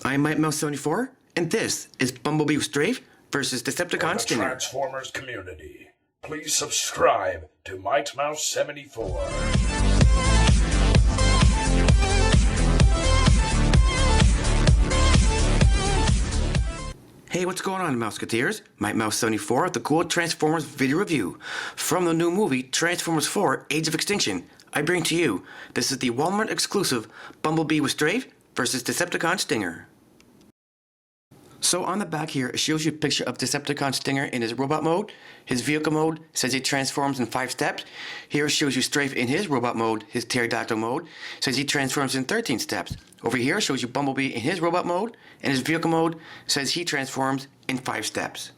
I'm MikeMouse74, and this is Bumblebee with Strafe versus Decepticon Stinger. Transformers community, please subscribe to MikeMouse74. Hey, what's going on, Mouseketeers? MikeMouse74 with the cool Transformers video review. From the new movie Transformers 4 Age of Extinction, I bring to you, this is the Walmart exclusive Bumblebee with Strafe versus Decepticon Stinger. So on the back here, it shows you a picture of Decepticon Stinger in his robot mode. His vehicle mode says he transforms in 5 steps. Here it shows you Strafe in his robot mode, his pterodactyl mode, says he transforms in 13 steps. Over here it shows you Bumblebee in his robot mode, and his vehicle mode says he transforms in 5 steps.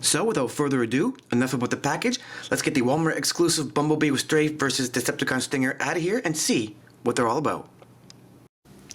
So without further ado, enough about the package, let's get the Walmart exclusive Bumblebee with Strafe versus Decepticon Stinger out of here and see what they're all about.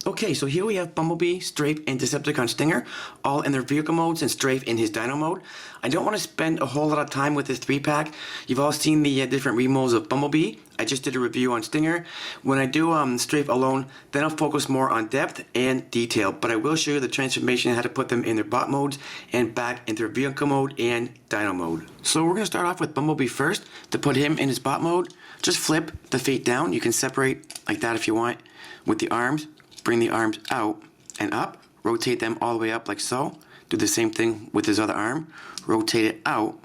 Okay, so here we have Bumblebee, Strafe, and Decepticon Stinger, all in their vehicle modes and Strafe in his Dino mode. I don't want to spend a whole lot of time with this 3-pack. You've all seen the different remolds of Bumblebee. I just did a review on Stinger. When I do Strafe alone, then I'll focus more on depth and detail, but I will show you the transformation, how to put them in their bot modes and back into their vehicle mode and Dino mode. So we're going to start off with Bumblebee first. To put him in his bot mode, just flip the feet down. You can separate like that if you want with the arms. Bring the arms out and up, rotate them all the way up like so. Do the same thing with his other arm. Rotate it out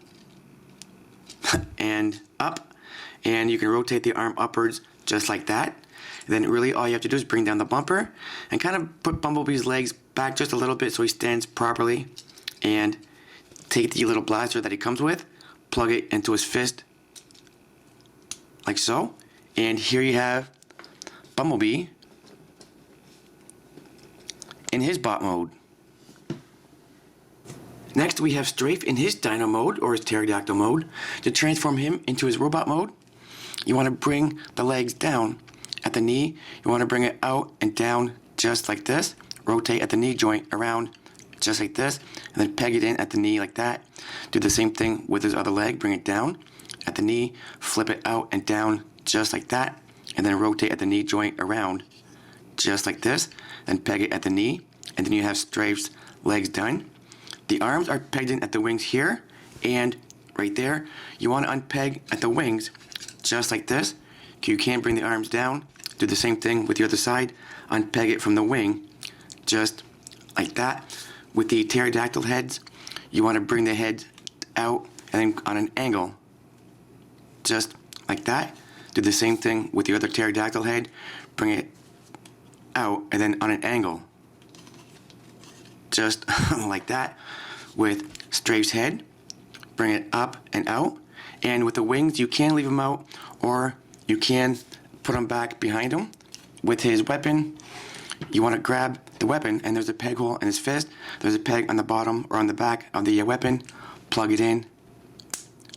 and up, and you can rotate the arm upwards just like that. And then really all you have to do is bring down the bumper and kind of put Bumblebee's legs back just a little bit so he stands properly, and take the little blaster that he comes with, plug it into his fist like so, and here you have Bumblebee in his bot mode. Next we have Strafe in his Dino mode, or his pterodactyl mode. To transform him into his robot mode, you want to bring the legs down at the knee. You want to bring it out and down just like this. Rotate at the knee joint around just like this, and then peg it in at the knee like that. Do the same thing with his other leg. Bring it down at the knee, flip it out and down just like that, and then rotate at the knee joint around just like this, then peg it at the knee, and then you have Strafe's legs done. The arms are pegged in at the wings here and right there. You want to unpeg at the wings just like this. You can bring the arms down. Do the same thing with the other side. Unpeg it from the wing just like that. With the pterodactyl heads, you want to bring the head out and then on an angle just like that. Do the same thing with the other pterodactyl head. Bring it out and then on an angle just like that. With Strafe's head, bring it up and out, and with the wings you can leave them out or you can put them back behind him. With his weapon, you want to grab the weapon, and there's a peg hole in his fist. There's a peg on the bottom or on the back of the weapon. Plug it in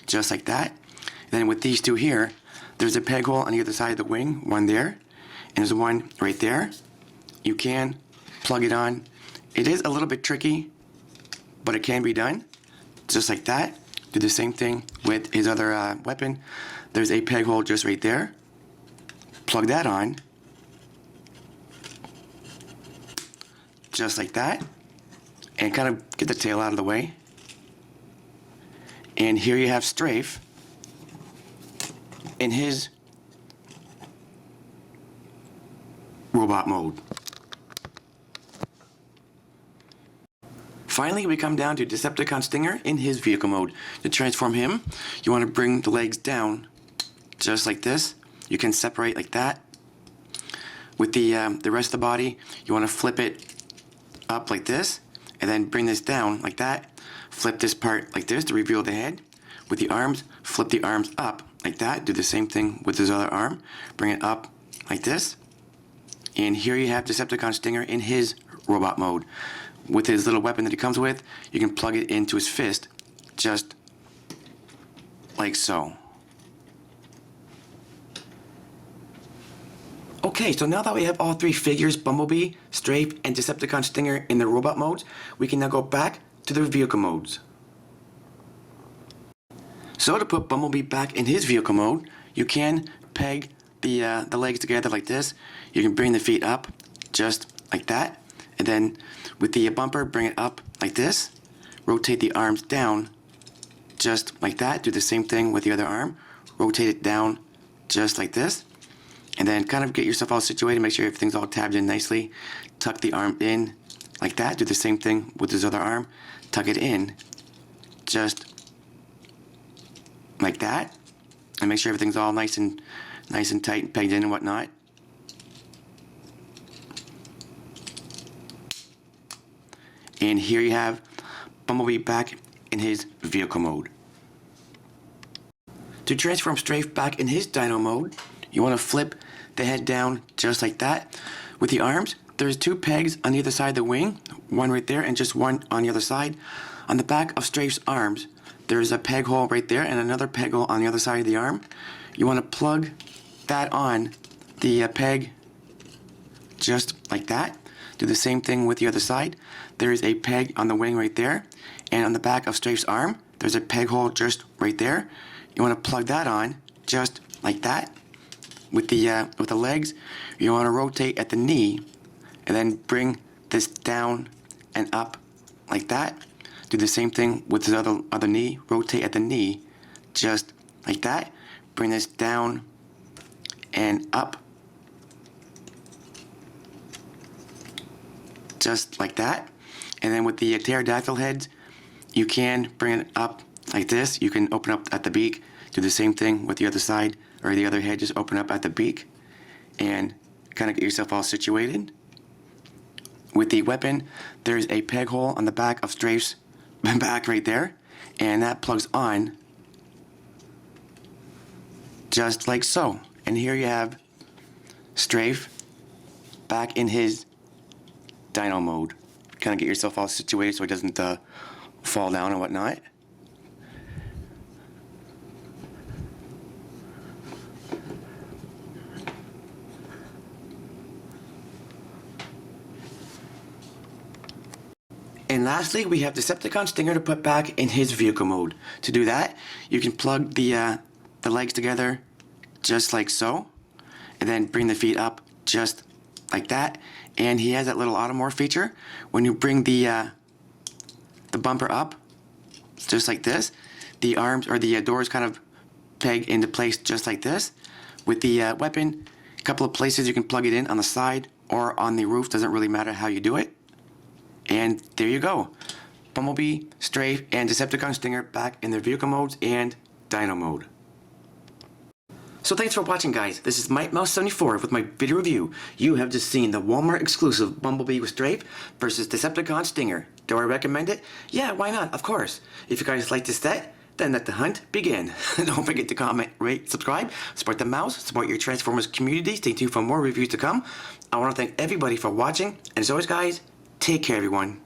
just like that. And then with these two here, there's a peg hole on the other side of the wing, one there, and there's one right there. You can plug it on. It is a little bit tricky, but it can be done just like that. Do the same thing with his other weapon. There's a peg hole just right there. Plug that on just like that, and kind of get the tail out of the way. And here you have Strafe in his robot mode. Finally, we come down to Decepticon Stinger in his vehicle mode. To transform him, you want to bring the legs down just like this. You can separate like that. With the rest of the body, you want to flip it up like this, and then bring this down like that. Flip this part like this to reveal the head. With the arms, flip the arms up like that. Do the same thing with his other arm. Bring it up like this. And here you have Decepticon Stinger in his robot mode. With his little weapon that he comes with, you can plug it into his fist just like so. Okay, so now that we have all 3 figures, Bumblebee, Strafe, and Decepticon Stinger in their robot modes, we can now go back to their vehicle modes. So to put Bumblebee back in his vehicle mode, you can peg the legs together like this. You can bring the feet up just like that. and then with the bumper, bring it up like this. Rotate the arms down just like that. Do the same thing with the other arm. Rotate it down just like this. And then kind of get yourself all situated. Make sure everything's all tabbed in nicely. Tuck the arm in like that. Do the same thing with this other arm. Tuck it in just like that. And make sure everything's all nice and tight and pegged in and whatnot. And here you have Bumblebee back in his vehicle mode. To transform Strafe back in his Dino mode, you want to flip the head down just like that. With the arms, there's 2 pegs on either side of the wing, one right there and just one on the other side. On the back of Strafe's arms, there's a peg hole right there and another peg hole on the other side of the arm. You want to plug that on the peg just like that. Do the same thing with the other side. There is a peg on the wing right there, and on the back of Strafe's arm, there's a peg hole just right there. You want to plug that on just like that. With the legs, you want to rotate at the knee, and then bring this down and up like that. Do the same thing with the other knee. Rotate at the knee, just like that. Bring this down and up, just like that. And then with the pterodactyl heads, you can bring it up like this. You can open up at the beak. Do the same thing with the other side, or the other head. Just open up at the beak and kind of get yourself all situated. With the weapon, there's a peg hole on the back of Strafe's back right there, and that plugs on just like so. And here you have Strafe back in his Dino mode. Kind of get yourself all situated so it doesn't fall down and whatnot. And lastly, we have Decepticon Stinger to put back in his vehicle mode. To do that, you can plug the legs together just like so, and then bring the feet up just like that. And he has that little automorph feature. When you bring the bumper up, just like this, the arms or the doors kind of peg into place just like this. With the weapon, a couple of places you can plug it in on the side or on the roof. Doesn't really matter how you do it. And there you go. Bumblebee, Strafe, and Decepticon Stinger back in their vehicle modes and Dino mode. So thanks for watching, guys. This is MikeMouse74 with my video review. You have just seen the Walmart exclusive Bumblebee with Strafe versus Decepticon Stinger. Do I recommend it? Yeah, why not? Of course. If you guys like this set, then let the hunt begin. Don't forget to comment, rate, subscribe, support the mouse, support your Transformers community. Stay tuned for more reviews to come. I want to thank everybody for watching, and as always, guys, take care, everyone.